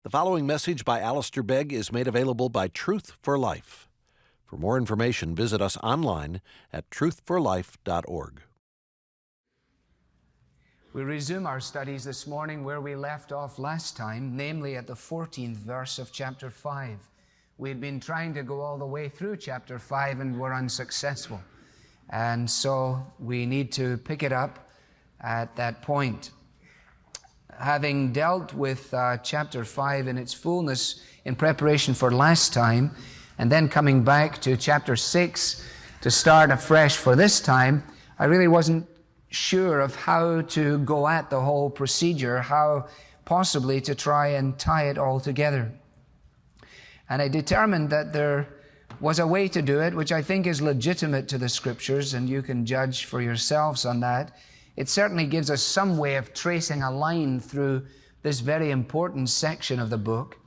The following message by Alistair Begg is made available by Truth for Life. For more information, visit us online at truthforlife.org. We resume our studies this morning where we left off last time, namely at the 14th verse of chapter 5. We had been trying to go all the way through chapter 5 and were unsuccessful. And so we need to pick it up at that point. Having dealt with chapter 5 in its fullness in preparation for last time, and then coming back to chapter 6 to start afresh for this time, I really wasn't sure of how to go at the whole procedure, how possibly to try and tie it all together. And I determined that there was a way to do it, which I think is legitimate to the Scriptures, and you can judge for yourselves on that. It certainly gives us some way of tracing a line through this very important section of the book.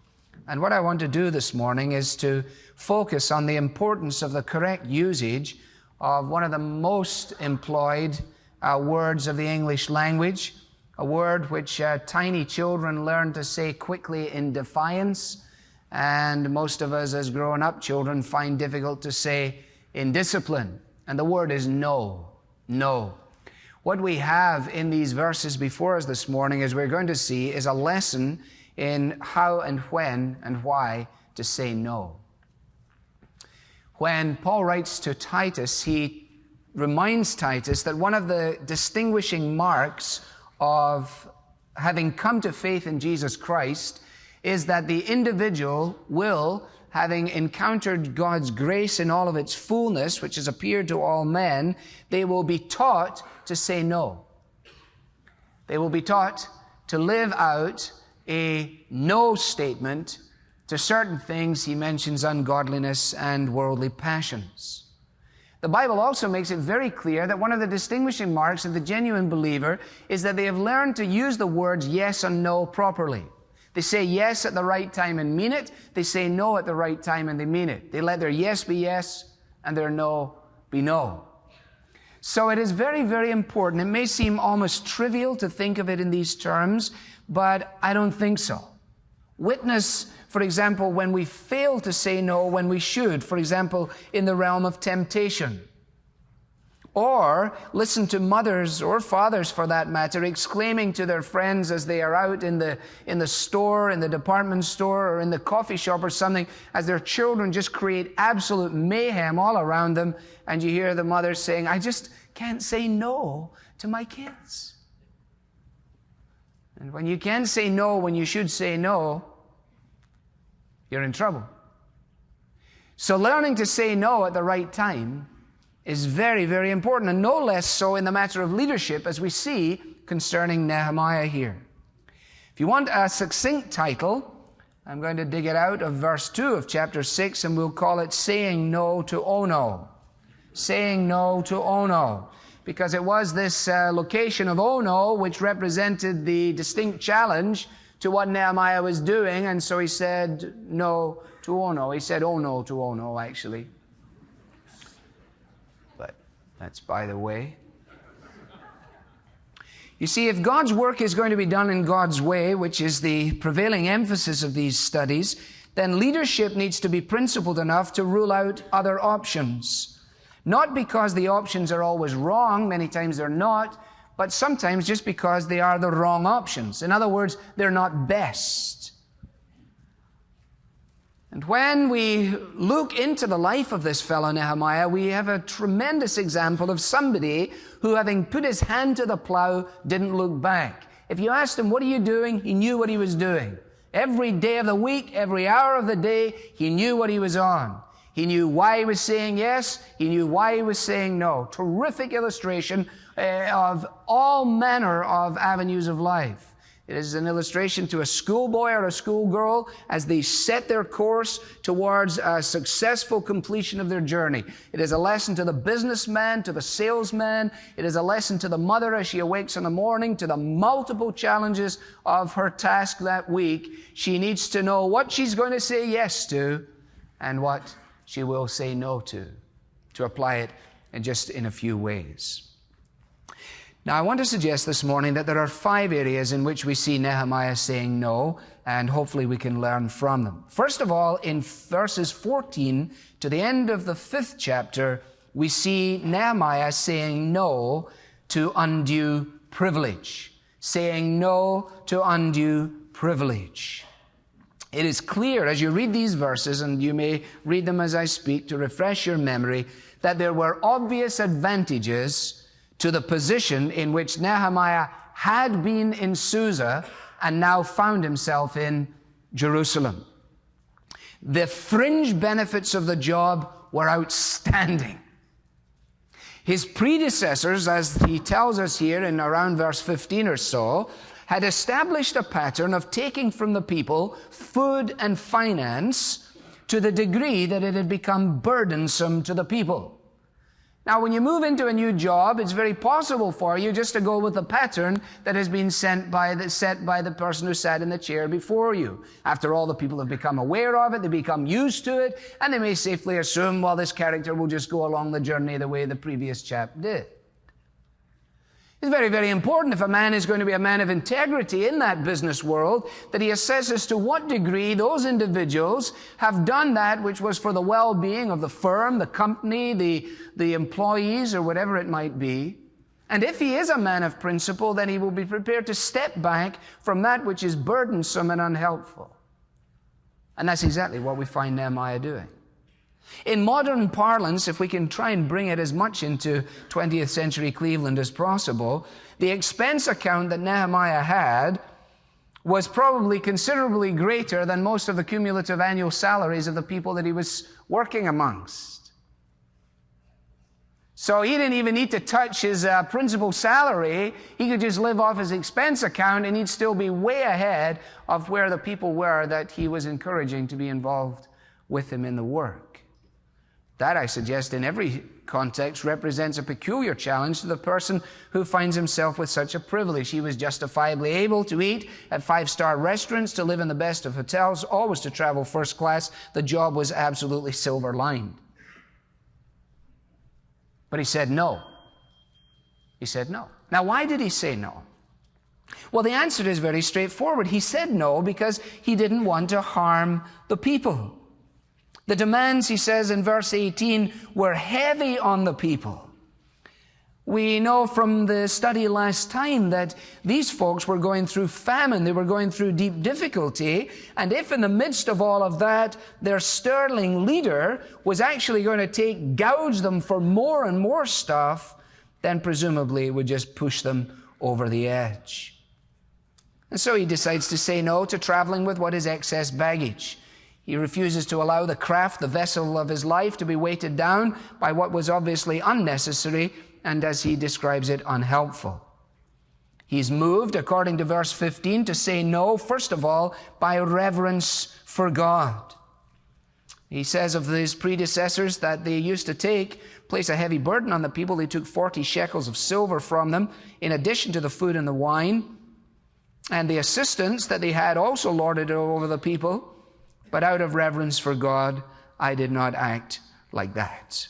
And what I want to do this morning is to focus on the importance of the correct usage of one of the most employed words of the English language, a word which tiny children learn to say quickly in defiance, and most of us as grown-up children find difficult to say in discipline. And the word is no. No. What we have in these verses before us this morning, as we're going to see, is a lesson in how and when and why to say no. When Paul writes to Titus, he reminds Titus that one of the distinguishing marks of having come to faith in Jesus Christ is that the individual will, having encountered God's grace in all of its fullness, which has appeared to all men, they will be taught to say no. They will be taught to live out a no statement to certain things. He mentions ungodliness and worldly passions. The Bible also makes it very clear that one of the distinguishing marks of the genuine believer is that they have learned to use the words yes and no properly. They say yes at the right time and mean it. They say no at the right time and they mean it. They let their yes be yes and their no be no. So it is very, very important. It may seem almost trivial to think of it in these terms, but I don't think so. Witness, for example, when we fail to say no when we should, for example, in the realm of temptation. Or listen to mothers or fathers, for that matter, exclaiming to their friends as they are out in the store, in the department store, or in the coffee shop or something, as their children just create absolute mayhem all around them, and you hear the mother saying, "I just can't say no to my kids." And when you can't say no when you should say no, you're in trouble. So learning to say no at the right time is very, very important, and no less so in the matter of leadership, as we see concerning Nehemiah here. If you want a succinct title, I'm going to dig it out of verse 2 of chapter 6, and we'll call it Saying No to Ono. Saying No to Ono. Because it was this location of Ono which represented the distinct challenge to what Nehemiah was doing, and so he said no to Ono. He said oh no to Ono, actually. That's by the way. You see, if God's work is going to be done in God's way, which is the prevailing emphasis of these studies, then leadership needs to be principled enough to rule out other options. Not because the options are always wrong, many times they're not, but sometimes just because they are the wrong options. In other words, they're not best. And when we look into the life of this fellow Nehemiah, we have a tremendous example of somebody who, having put his hand to the plow, didn't look back. If you asked him, "What are you doing?" he knew what he was doing. Every day of the week, every hour of the day, he knew what he was on. He knew why he was saying yes. He knew why he was saying no. Terrific illustration of all manner of avenues of life. It is an illustration to a schoolboy or a schoolgirl as they set their course towards a successful completion of their journey. It is a lesson to the businessman, to the salesman. It is a lesson to the mother as she awakes in the morning to the multiple challenges of her task that week. She needs to know what she's going to say yes to and what she will say no to apply it in a few ways. Now, I want to suggest this morning that there are 5 areas in which we see Nehemiah saying no. and hopefully we can learn from them. First of all, in verses 14 to the end of the 5th chapter, we see Nehemiah saying no to undue privilege. Saying no to undue privilege. It is clear as you read these verses, and you may read them as I speak to refresh your memory, that there were obvious advantages to the position in which Nehemiah had been in Susa and now found himself in Jerusalem. The fringe benefits of the job were outstanding. His predecessors, as he tells us here in around verse 15 or so, had established a pattern of taking from the people food and finance to the degree that it had become burdensome to the people. Now, when you move into a new job, it's very possible for you just to go with the pattern that has been set by the person who sat in the chair before you. After all, the people have become aware of it, they become used to it, and they may safely assume, well, this character will just go along the journey the way the previous chap did. It's very, very important if a man is going to be a man of integrity in that business world, that he assesses to what degree those individuals have done that which was for the well-being of the firm, the company, the employees, or whatever it might be. And if he is a man of principle, then he will be prepared to step back from that which is burdensome and unhelpful. And that's exactly what we find Nehemiah doing. In modern parlance, if we can try and bring it as much into 20th century Cleveland as possible, the expense account that Nehemiah had was probably considerably greater than most of the cumulative annual salaries of the people that he was working amongst. So he didn't even need to touch his principal salary. He could just live off his expense account, and he'd still be way ahead of where the people were that he was encouraging to be involved with him in the work. That, I suggest, in every context, represents a peculiar challenge to the person who finds himself with such a privilege. He was justifiably able to eat at 5-star restaurants, to live in the best of hotels, always to travel first class. The job was absolutely silver-lined. But he said no. He said no. Now, why did he say no? Well, the answer is very straightforward. He said no because he didn't want to harm the people. The demands, he says in verse 18, were heavy on the people. We know from the study last time that these folks were going through famine. They were going through deep difficulty. And if in the midst of all of that, their sterling leader was actually going to gouge them for more and more stuff, then presumably it would just push them over the edge. And so he decides to say no to traveling with what is excess baggage. He refuses to allow the craft, the vessel of his life, to be weighted down by what was obviously unnecessary and, as he describes it, unhelpful. He's moved, according to verse 15, to say no, first of all, by reverence for God. He says of his predecessors that they used to place a heavy burden on the people. They took 40 shekels of silver from them, in addition to the food and the wine. And the assistants that they had also lorded it over the people. But out of reverence for God, I did not act like that.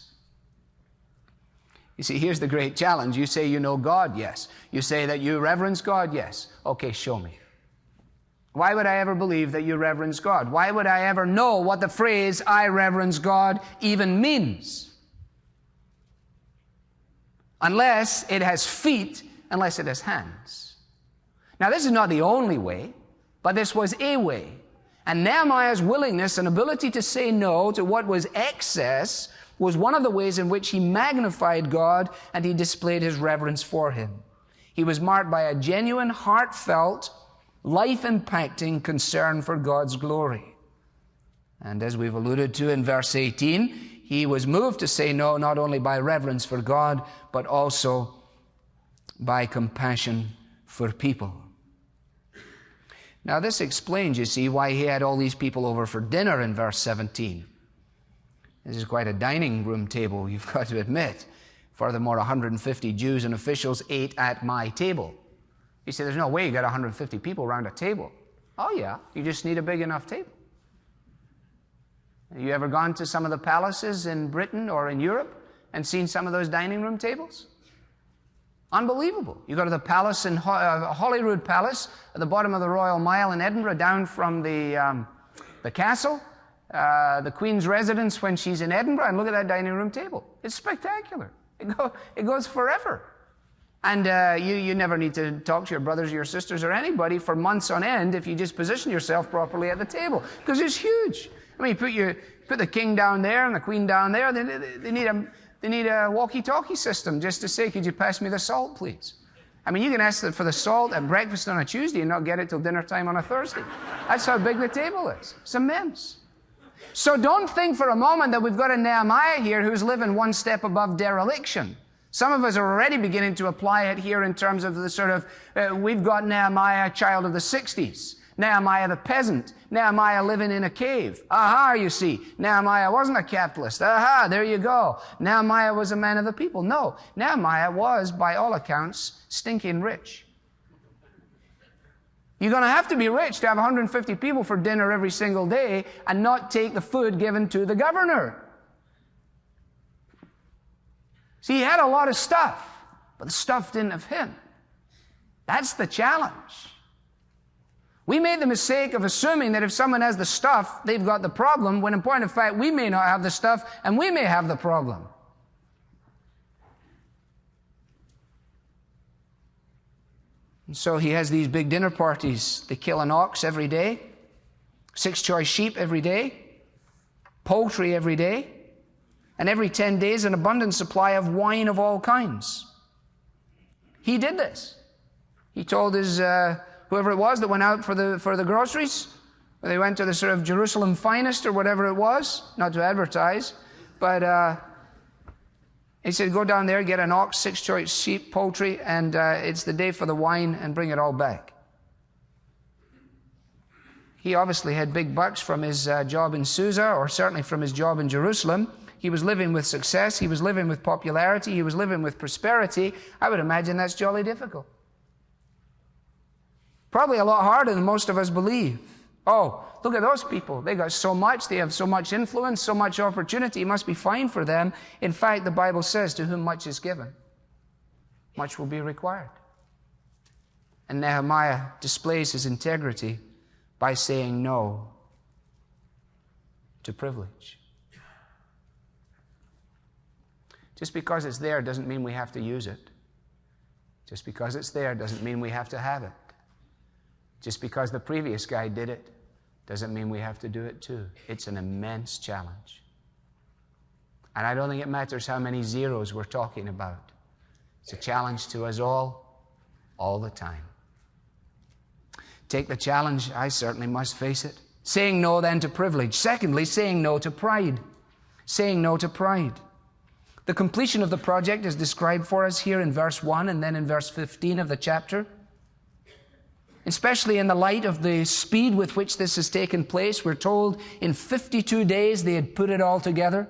You see, here's the great challenge. You say you know God, yes. You say that you reverence God, yes. Okay, show me. Why would I ever believe that you reverence God? Why would I ever know what the phrase, I reverence God, even means? Unless it has feet, unless it has hands. Now, this is not the only way, but this was a way. And Nehemiah's willingness and ability to say no to what was excess was one of the ways in which he magnified God and he displayed his reverence for him. He was marked by a genuine, heartfelt, life-impacting concern for God's glory. And as we've alluded to in verse 18, he was moved to say no not only by reverence for God, but also by compassion for people. Now, this explains, you see, why he had all these people over for dinner in verse 17. This is quite a dining room table, you've got to admit. Furthermore, 150 Jews and officials ate at my table. You say, there's no way you got 150 people around a table. Oh, yeah, you just need a big enough table. Have you ever gone to some of the palaces in Britain or in Europe and seen some of those dining room tables? Unbelievable. You go to the palace in Holyrood Palace at the bottom of the Royal Mile in Edinburgh, down from the castle, the Queen's residence when she's in Edinburgh, and look at that dining room table. It's spectacular. It goes forever. And you never need to talk to your brothers or your sisters or anybody for months on end if you just position yourself properly at the table, because it's huge. I mean, put the king down there and the queen down there. They need a walkie-talkie system just to say, could you pass me the salt, please? I mean, you can ask for the salt at breakfast on a Tuesday and not get it till dinner time on a Thursday. That's how big the table is. It's immense. So don't think for a moment that we've got a Nehemiah here who's living one step above dereliction. Some of us are already beginning to apply it here in terms of the sort of, we've got Nehemiah, child of the 60s. Nehemiah the peasant. Nehemiah living in a cave. Aha, you see. Nehemiah wasn't a capitalist. Aha, there you go. Nehemiah was a man of the people. No, Nehemiah was, by all accounts, stinking rich. You're going to have to be rich to have 150 people for dinner every single day and not take the food given to the governor. See, he had a lot of stuff, but the stuff didn't have him. That's the challenge. We made the mistake of assuming that if someone has the stuff, they've got the problem, when in point of fact, we may not have the stuff and we may have the problem. And so he has these big dinner parties. They kill an ox every day, 6 choice sheep every day, poultry every day, and every 10 days an abundant supply of wine of all kinds. He did this. He told his whoever it was that went out for the groceries, or they went to the sort of Jerusalem finest or whatever it was, not to advertise, but he said, go down there, get an ox, 6 choice sheep, poultry, and it's the day for the wine, and bring it all back. He obviously had big bucks from his job in Susa, or certainly from his job in Jerusalem. He was living with success. He was living with popularity. He was living with prosperity. I would imagine that's jolly difficult. Probably a lot harder than most of us believe. Oh, look at those people. They got so much. They have so much influence, so much opportunity. It must be fine for them. In fact, the Bible says, to whom much is given, much will be required. And Nehemiah displays his integrity by saying no to privilege. Just because it's there doesn't mean we have to use it. Just because it's there doesn't mean we have to have it. Just because the previous guy did it doesn't mean we have to do it too. It's an immense challenge. And I don't think it matters how many zeros we're talking about. It's a challenge to us all the time. Take the challenge. I certainly must face it. Saying no then to privilege. Secondly, saying no to pride. Saying no to pride. The completion of the project is described for us here in verse 1 and then in verse 15 of the chapter. Especially in the light of the speed with which this has taken place, we're told in 52 days they had put it all together.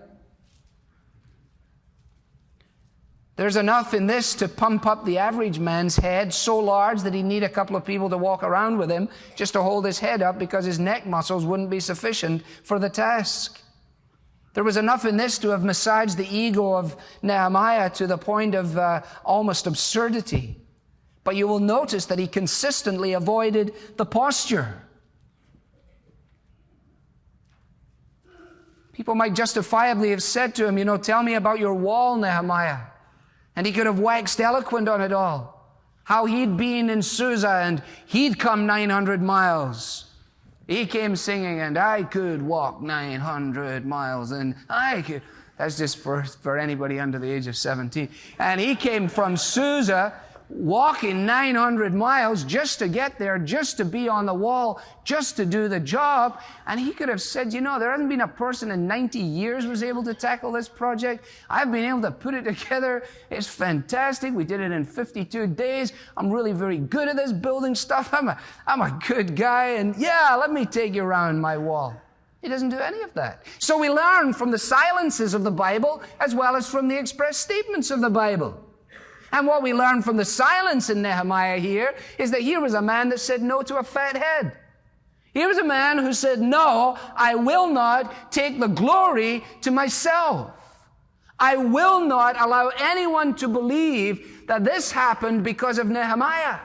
There's enough in this to pump up the average man's head so large that he'd need a couple of people to walk around with him just to hold his head up because his neck muscles wouldn't be sufficient for the task. There was enough in this to have massaged the ego of Nehemiah to the point of almost absurdity. But you will notice that he consistently avoided the posture. People might justifiably have said to him, tell me about your wall, Nehemiah. And he could have waxed eloquent on it all. How he'd been in Susa and he'd come 900 miles. He came singing, and I could walk 900 miles, and I could. That's just for anybody under the age of 17. And he came from Susa, walking 900 miles just to get there, just to be on the wall, just to do the job. And he could have said, there hasn't been a person in 90 years was able to tackle this project. I've been able to put it together. It's fantastic. We did it in 52 days. I'm really very good at this building stuff. I'm a good guy. And let me take you around my wall. He doesn't do any of that. So we learn from the silences of the Bible as well as from the express statements of the Bible. And what we learn from the silence in Nehemiah here is that here was a man that said no to a fat head. Here was a man who said, no, I will not take the glory to myself. I will not allow anyone to believe that this happened because of Nehemiah.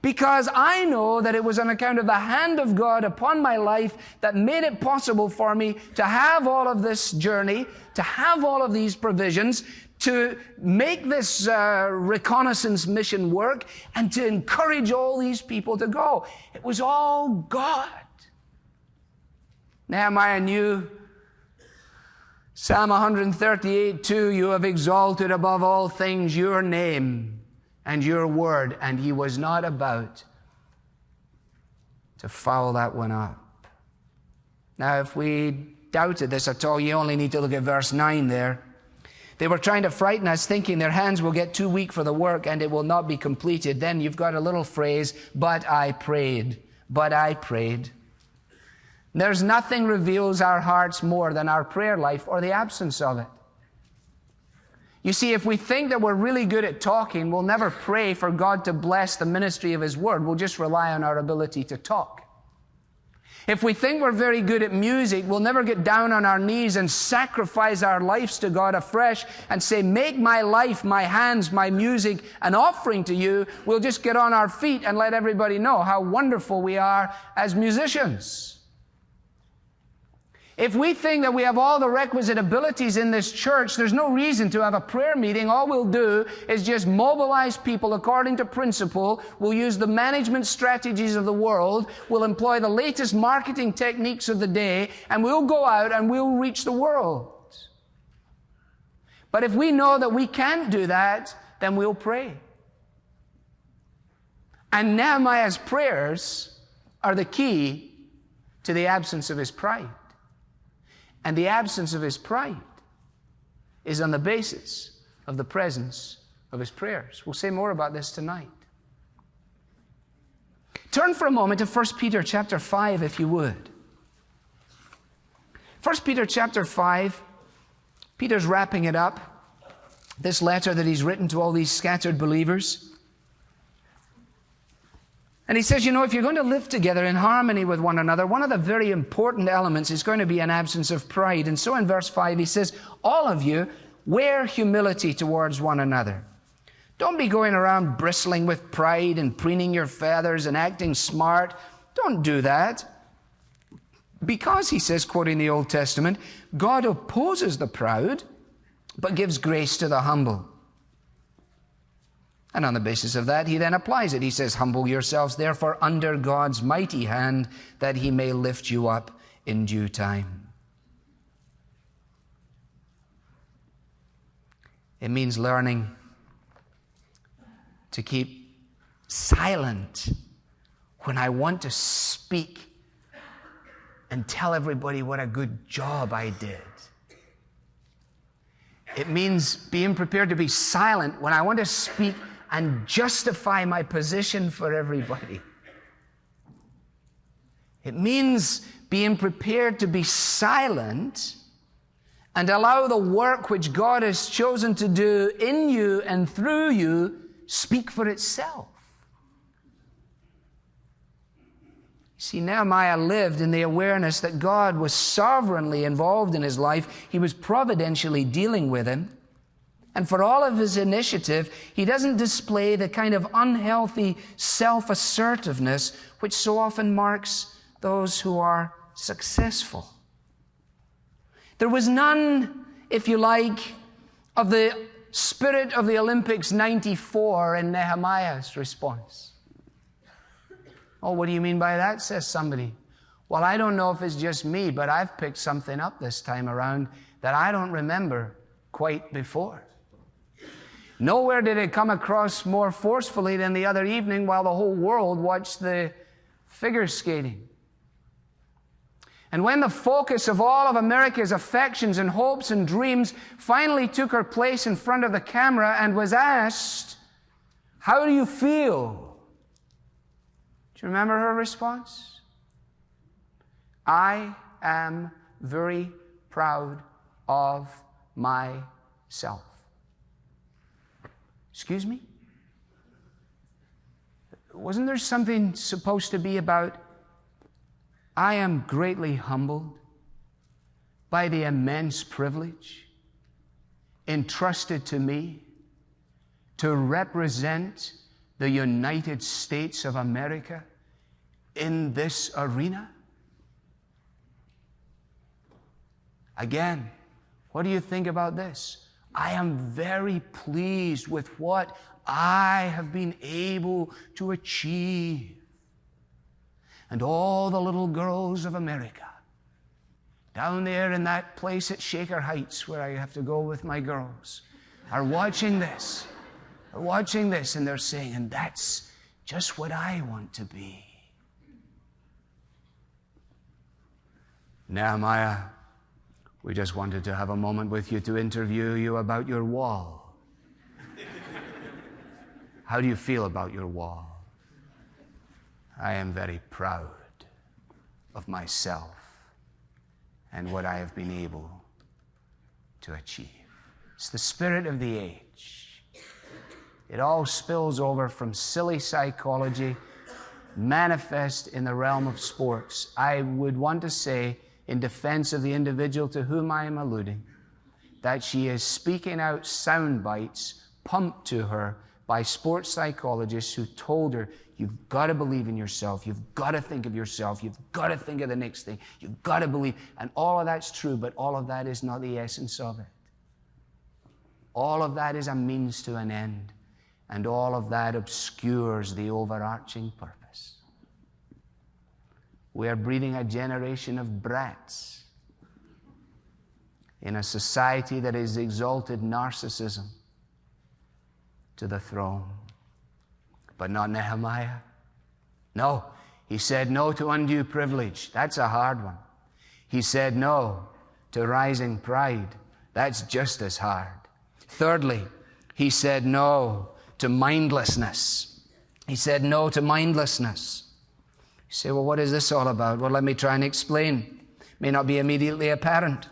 Because I know that it was on account of the hand of God upon my life that made it possible for me to have all of this journey, to have all of these provisions, to make this reconnaissance mission work, and to encourage all these people to go. It was all God. Nehemiah knew Psalm 138:2, you have exalted above all things your name and your word, and he was not about to foul that one up. Now, if we doubted this at all, you only need to look at verse 9 there. They were trying to frighten us, thinking their hands will get too weak for the work and it will not be completed. Then you've got a little phrase, but I prayed. But I prayed. There's nothing reveals our hearts more than our prayer life or the absence of it. You see, if we think that we're really good at talking, we'll never pray for God to bless the ministry of His Word. We'll just rely on our ability to talk. If we think we're very good at music, we'll never get down on our knees and sacrifice our lives to God afresh and say, make my life, my hands, my music an offering to you. We'll just get on our feet and let everybody know how wonderful we are as musicians. If we think that we have all the requisite abilities in this church, there's no reason to have a prayer meeting. All we'll do is just mobilize people according to principle. We'll use the management strategies of the world. We'll employ the latest marketing techniques of the day, and we'll go out and we'll reach the world. But if we know that we can't do that, then we'll pray. And Nehemiah's prayers are the key to the absence of his pride. And the absence of his pride is on the basis of the presence of his prayers. We'll say more about this tonight. Turn for a moment to 1 Peter chapter 5, if you would. 1 Peter chapter 5, Peter's wrapping it up, this letter that he's written to all these scattered believers. And he says, if you're going to live together in harmony with one another, one of the very important elements is going to be an absence of pride. And so in verse 5, he says, all of you wear humility towards one another. Don't be going around bristling with pride and preening your feathers and acting smart. Don't do that. Because, he says, quoting the Old Testament, God opposes the proud, but gives grace to the humble. And on the basis of that, he then applies it. He says, humble yourselves, therefore, under God's mighty hand, that he may lift you up in due time. It means learning to keep silent when I want to speak and tell everybody what a good job I did. It means being prepared to be silent when I want to speak and justify my position for everybody. It means being prepared to be silent and allow the work which God has chosen to do in you and through you speak for itself. See, Nehemiah lived in the awareness that God was sovereignly involved in his life. He was providentially dealing with him. And for all of his initiative, he doesn't display the kind of unhealthy self-assertiveness which so often marks those who are successful. There was none, if you like, of the spirit of the Olympics '94 in Nehemiah's response. Oh, what do you mean by that, says somebody. Well, I don't know if it's just me, but I've picked something up this time around that I don't remember quite before. Nowhere did it come across more forcefully than the other evening while the whole world watched the figure skating. And when the focus of all of America's affections and hopes and dreams finally took her place in front of the camera and was asked, how do you feel? Do you remember her response? I am very proud of myself. Excuse me? Wasn't there something supposed to be about, I am greatly humbled by the immense privilege entrusted to me to represent the United States of America in this arena? Again, what do you think about this? I am very pleased with what I have been able to achieve. And all the little girls of America, down there in that place at Shaker Heights where I have to go with my girls, are watching this. They're watching this and they're saying, and that's just what I want to be. Nehemiah, we just wanted to have a moment with you to interview you about your wall. How do you feel about your wall? I am very proud of myself and what I have been able to achieve. It's the spirit of the age. It all spills over from silly psychology, manifest in the realm of sports. I would want to say, in defense of the individual to whom I am alluding, that she is speaking out sound bites pumped to her by sports psychologists who told her, you've got to believe in yourself, you've got to think of yourself, you've got to think of the next thing, you've got to believe. And all of that's true, but all of that is not the essence of it. All of that is a means to an end, and all of that obscures the overarching purpose. We are breeding a generation of brats in a society that has exalted narcissism to the throne. But not Nehemiah. No, he said no to undue privilege. That's a hard one. He said no to rising pride. That's just as hard. Thirdly, he said no to mindlessness. He said no to mindlessness. You say, well, what is this all about? Well, let me try and explain. May not be immediately apparent.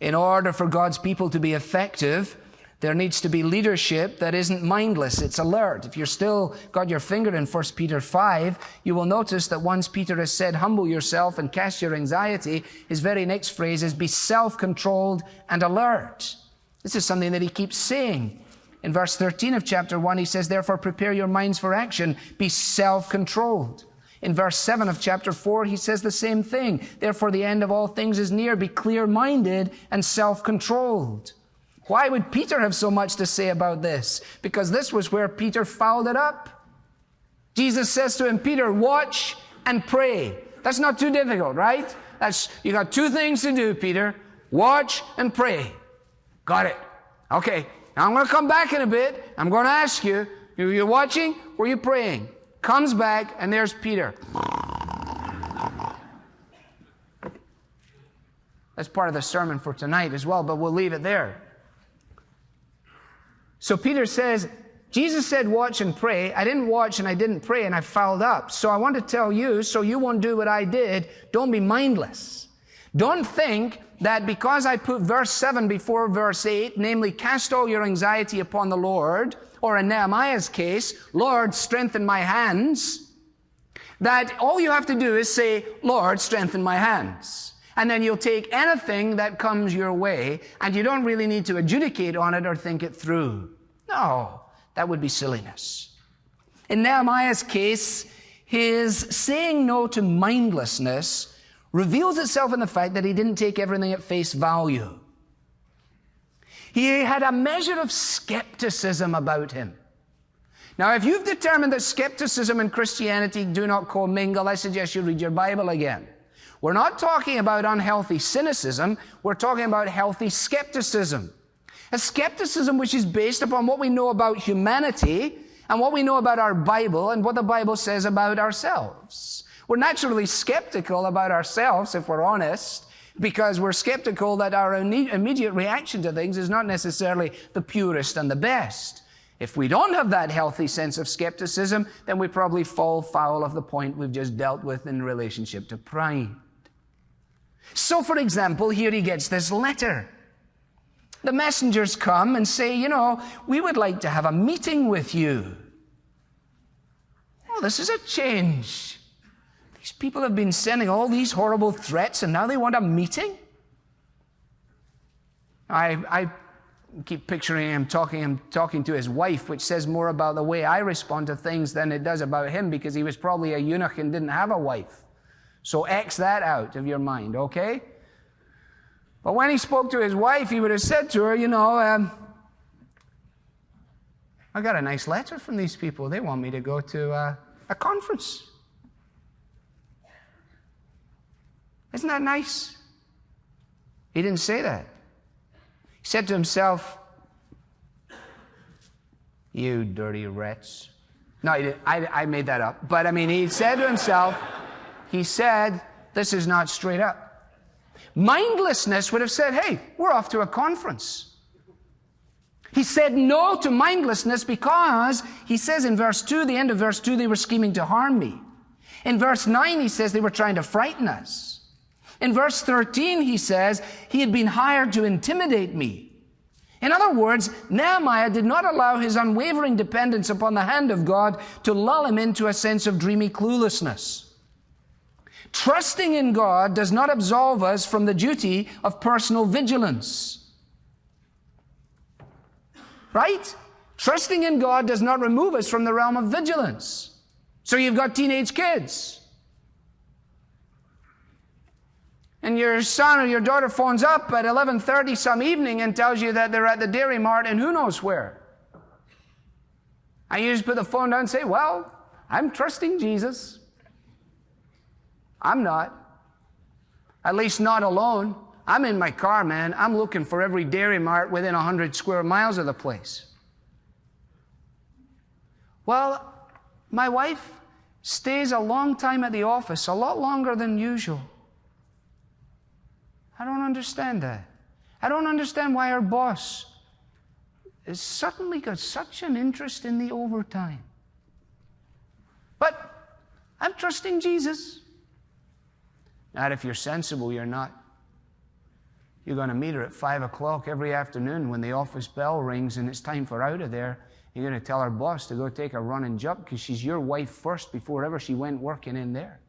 In order for God's people to be effective, there needs to be leadership that isn't mindless, it's alert. If you're still got your finger in 1 Peter 5, you will notice that once Peter has said, humble yourself and cast your anxiety, his very next phrase is, be self-controlled and alert. This is something that he keeps saying. In verse 13 of chapter 1, he says, therefore prepare your minds for action, be self-controlled. In verse 7 of chapter 4, he says the same thing. Therefore the end of all things is near, be clear-minded and self-controlled. Why would Peter have so much to say about this? Because this was where Peter fouled it up. Jesus says to him, Peter, watch and pray. That's not too difficult, right? You got two things to do, Peter. Watch and pray. Got it. Okay. Now I'm going to come back in a bit. I'm going to ask you, were you watching? Were you praying? Comes back, and there's Peter. That's part of the sermon for tonight as well, but we'll leave it there. So Peter says, Jesus said, watch and pray. I didn't watch and I didn't pray and I fouled up. So I want to tell you, so you won't do what I did, don't be mindless. Don't think that because I put verse 7 before verse 8, namely, cast all your anxiety upon the Lord, or in Nehemiah's case, Lord, strengthen my hands, that all you have to do is say, Lord, strengthen my hands. And then you'll take anything that comes your way, and you don't really need to adjudicate on it or think it through. No, that would be silliness. In Nehemiah's case, his saying no to mindlessness reveals itself in the fact that he didn't take everything at face value. He had a measure of skepticism about him. Now, if you've determined that skepticism and Christianity do not commingle, I suggest you read your Bible again. We're not talking about unhealthy cynicism. We're talking about healthy skepticism. A skepticism which is based upon what we know about humanity and what we know about our Bible and what the Bible says about ourselves. We're naturally skeptical about ourselves, if we're honest, because we're skeptical that our immediate reaction to things is not necessarily the purest and the best. If we don't have that healthy sense of skepticism, then we probably fall foul of the point we've just dealt with in relationship to pride. So, for example, here he gets this letter. The messengers come and say, we would like to have a meeting with you. Oh, this is a change. These people have been sending all these horrible threats, and now they want a meeting? I keep picturing him talking to his wife, which says more about the way I respond to things than it does about him, because he was probably a eunuch and didn't have a wife. So X that out of your mind, okay? But when he spoke to his wife, he would have said to her, I got a nice letter from these people. They want me to go to a conference. Isn't that nice? He didn't say that. He said to himself, you dirty wretch. No, he didn't. I made that up. But he said to himself, this is not straight up. Mindlessness would have said, hey, we're off to a conference. He said no to mindlessness because he says in verse 2, the end of verse 2, they were scheming to harm me. In verse 9, he says they were trying to frighten us. In verse 13, he says he had been hired to intimidate me. In other words, Nehemiah did not allow his unwavering dependence upon the hand of God to lull him into a sense of dreamy cluelessness. Trusting in God does not absolve us from the duty of personal vigilance. Right? Trusting in God does not remove us from the realm of vigilance. So you've got teenage kids. And your son or your daughter phones up at 11:30 some evening and tells you that they're at the Dairy Mart and who knows where. And you just put the phone down and say, well, I'm trusting Jesus. I'm not. At least not alone. I'm in my car, man. I'm looking for every Dairy Mart within 100 square miles of the place. Well, my wife stays a long time at the office, a lot longer than usual. I don't understand that. I don't understand why our boss has suddenly got such an interest in the overtime. But I'm trusting Jesus. Not if you're sensible, you're not. You're going to meet her at 5 o'clock every afternoon when the office bell rings and it's time for out of there. You're going to tell her boss to go take a run and jump because she's your wife first before ever she went working in there.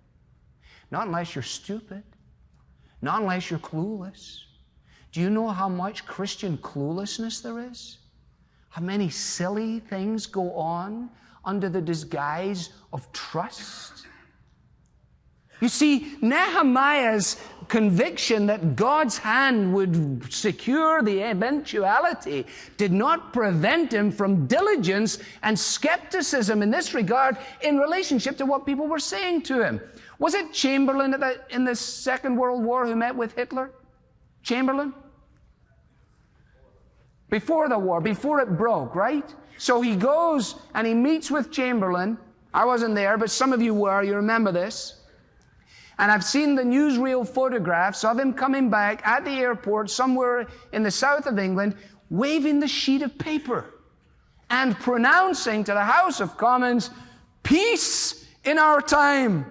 Not unless you're stupid. Not unless you're clueless. Do you know how much Christian cluelessness there is? How many silly things go on under the disguise of trust? You see, Nehemiah's conviction that God's hand would secure the eventuality did not prevent him from diligence and skepticism in this regard in relationship to what people were saying to him. Was it Chamberlain in the Second World War who met with Hitler? Chamberlain? Before the war, before it broke, right? So he goes and he meets with Chamberlain. I wasn't there, but some of you were. You remember this. And I've seen the newsreel photographs of him coming back at the airport somewhere in the south of England, waving the sheet of paper and pronouncing to the House of Commons, peace in our time.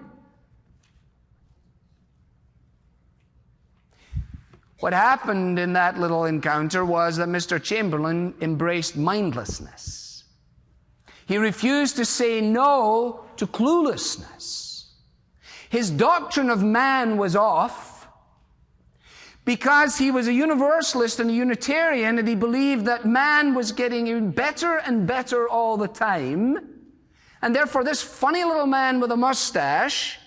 What happened in that little encounter was that Mr. Chamberlain embraced mindlessness. He refused to say no to cluelessness. His doctrine of man was off because he was a universalist and a Unitarian, and he believed that man was getting even better and better all the time. And therefore this funny little man with a mustache,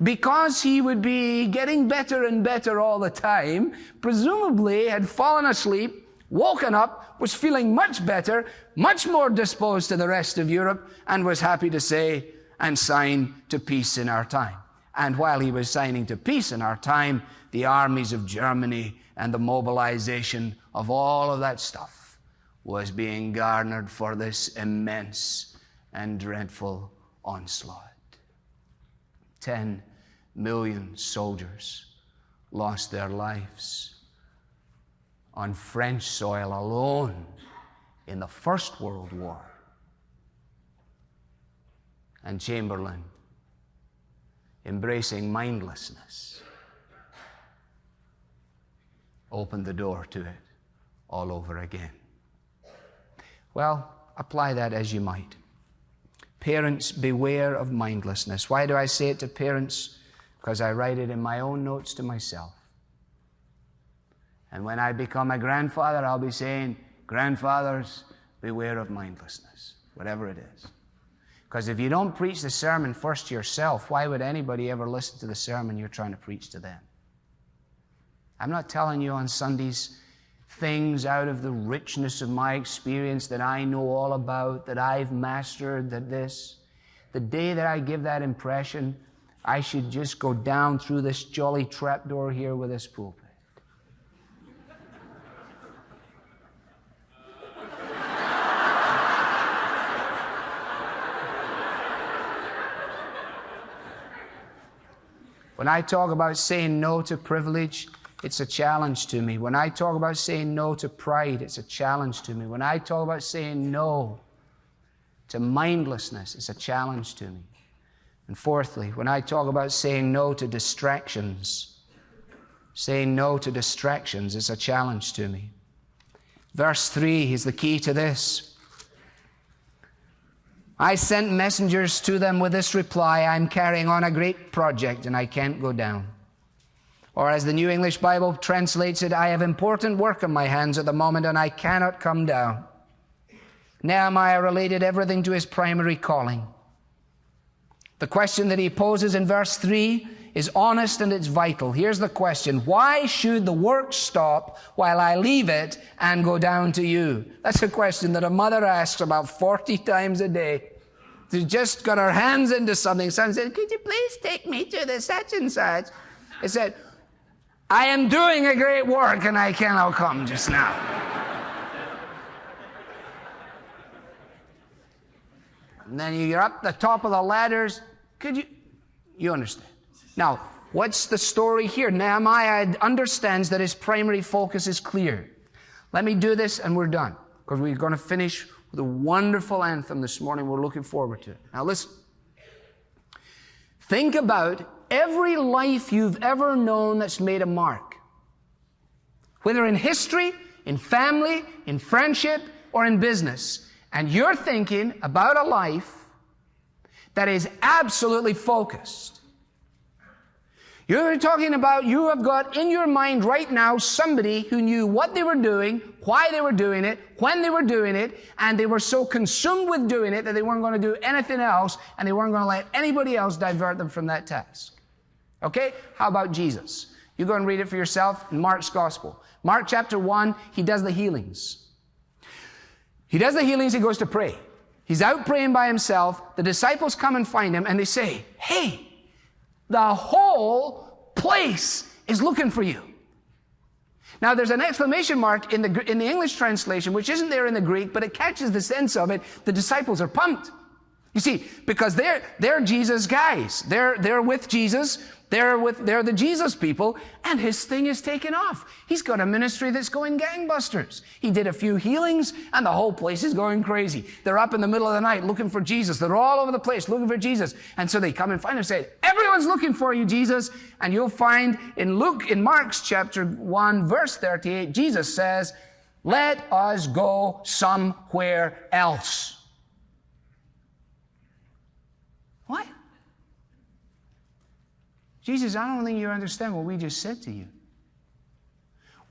because he would be getting better and better all the time, presumably had fallen asleep, woken up, was feeling much better, much more disposed to the rest of Europe, and was happy to say and sign to peace in our time. And while he was signing to peace in our time, the armies of Germany and the mobilization of all of that stuff was being garnered for this immense and dreadful onslaught. 10 million soldiers lost their lives on French soil alone in the First World War. And Chamberlain, embracing mindlessness, opened the door to it all over again. Well, apply that as you might. Parents, beware of mindlessness. Why do I say it to parents? Because I write it in my own notes to myself. And when I become a grandfather, I'll be saying, Grandfathers, beware of mindlessness, whatever it is. Because if you don't preach the sermon first to yourself, why would anybody ever listen to the sermon you're trying to preach to them? I'm not telling you on Sundays things out of the richness of my experience that I know all about, that I've mastered, that this. The day that I give that impression, I should just go down through this jolly trapdoor here with this pulpit. When I talk about saying no to privilege, it's a challenge to me. When I talk about saying no to pride, it's a challenge to me. When I talk about saying no to mindlessness, it's a challenge to me. And fourthly, when I talk about saying no to distractions, it's a challenge to me. Verse 3 is the key to this. I sent messengers to them with this reply, I'm carrying on a great project and I can't go down. Or as the New English Bible translates it, I have important work on my hands at the moment and I cannot come down. Nehemiah related everything to his primary calling. The question that he poses in verse 3 is honest and it's vital. Here's the question. Why should the work stop while I leave it and go down to you? That's a question that a mother asks about 40 times a day. She's just got her hands into something. Son said, could you please take me to the such and such? He said, I am doing a great work and I cannot come just now. And then you're up the top of the ladders. You understand. Now, what's the story here? Nehemiah understands that his primary focus is clear. Let me do this and we're done. Because we're going to finish with a wonderful anthem this morning. We're looking forward to it. Now listen. Think about every life you've ever known that's made a mark. Whether in history, in family, in friendship, or in business. And you're thinking about a life that is absolutely focused. You're talking about, you have got in your mind right now somebody who knew what they were doing, why they were doing it, when they were doing it, and they were so consumed with doing it that they weren't going to do anything else, and they weren't going to let anybody else divert them from that task. Okay? How about Jesus? You go and read it for yourself in Mark's Gospel. Mark chapter 1, he does the healings. He goes to pray. He's out praying by himself. The disciples come and find him, and they say, hey, the whole place is looking for you. Now, there's an exclamation mark in the English translation, which isn't there in the Greek, but it catches the sense of it. The disciples are pumped. You see, because they're Jesus guys. They're with Jesus. They're the Jesus people, and his thing is taken off. He's got a ministry that's going gangbusters. He did a few healings, and the whole place is going crazy. They're up in the middle of the night looking for Jesus. They're all over the place looking for Jesus. And so they come and find him and say, everyone's looking for you, Jesus. And you'll find in Mark's chapter 1, verse 38, Jesus says, let us go somewhere else. What? Jesus, I don't think you understand what we just said to you.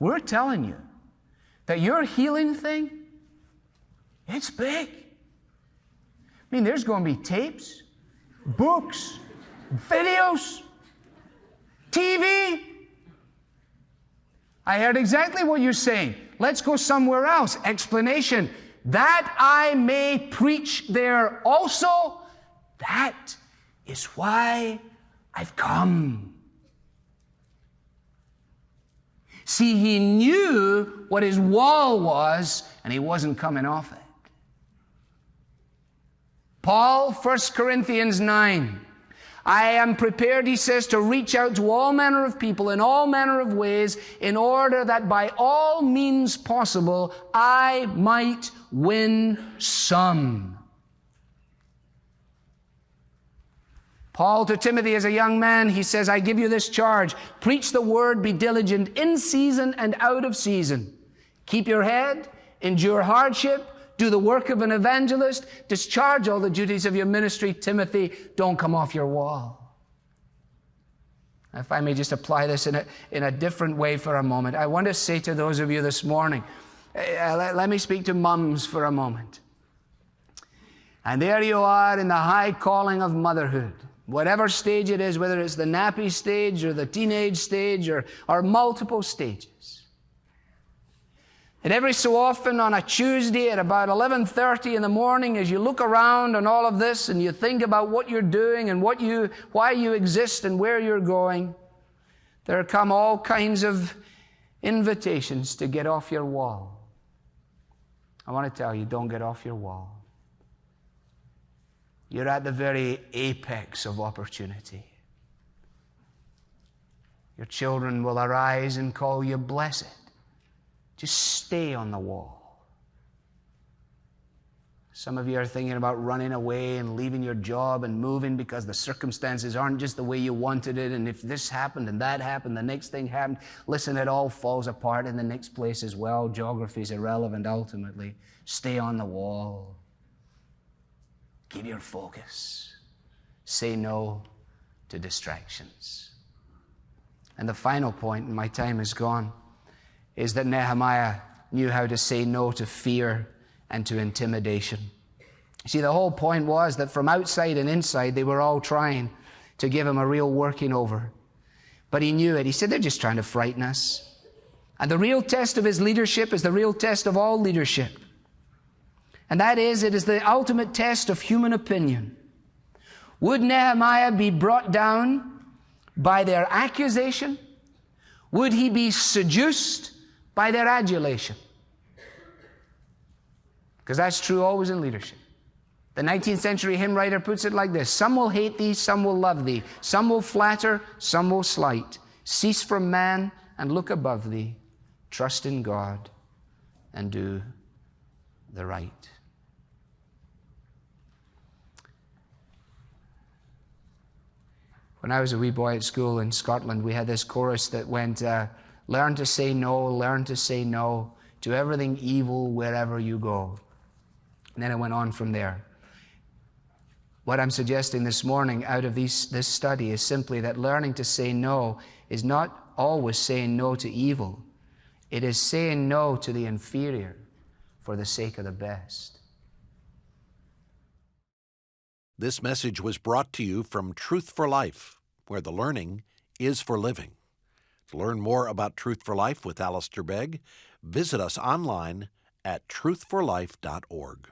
We're telling you that your healing thing, it's big. I mean, there's going to be tapes, books, videos, TV. I heard exactly what you're saying. Let's go somewhere else. Explanation. That I may preach there also. That is why I've come. See, he knew what his wall was, and he wasn't coming off it. Paul, 1 Corinthians 9. I am prepared, he says, to reach out to all manner of people in all manner of ways in order that by all means possible I might win some. Paul to Timothy as a young man, he says, I give you this charge. Preach the word, be diligent in season and out of season. Keep your head, endure hardship, do the work of an evangelist, discharge all the duties of your ministry. Timothy, don't come off your wall. If I may just apply this in a different way for a moment, I want to say to those of you this morning, Let me speak to mums for a moment. And there you are in the high calling of motherhood. Whatever stage it is, whether it's the nappy stage or the teenage stage or multiple stages. And every so often on a Tuesday at about 11:30 in the morning, as you look around on all of this and you think about what you're doing and why you exist and where you're going, there come all kinds of invitations to get off your wall. I want to tell you, don't get off your wall. You're at the very apex of opportunity. Your children will arise and call you blessed. Just stay on the wall. Some of you are thinking about running away and leaving your job and moving because the circumstances aren't just the way you wanted it, and if this happened and that happened, the next thing happened. Listen, it all falls apart in the next place as well. Geography is irrelevant ultimately. Stay on the wall. Keep your focus. Say no to distractions. And the final point, and my time is gone, is that Nehemiah knew how to say no to fear and to intimidation. See, the whole point was that from outside and inside, they were all trying to give him a real working over. But he knew it. He said, they're just trying to frighten us. And the real test of his leadership is the real test of all leadership. And that is, it is the ultimate test of human opinion. Would Nehemiah be brought down by their accusation? Would he be seduced by their adulation? Because that's true always in leadership. The 19th century hymn writer puts it like this: some will hate thee, some will love thee, some will flatter, some will slight. Cease from man and look above thee. Trust in God and do the right. When I was a wee boy at school in Scotland, we had this chorus that went, learn to say no to everything evil wherever you go. And then it went on from there. What I'm suggesting this morning out of this study is simply that learning to say no is not always saying no to evil. It is saying no to the inferior for the sake of the best. This message was brought to you from Truth for Life, where the learning is for living. To learn more about Truth for Life with Alistair Begg, visit us online at truthforlife.org.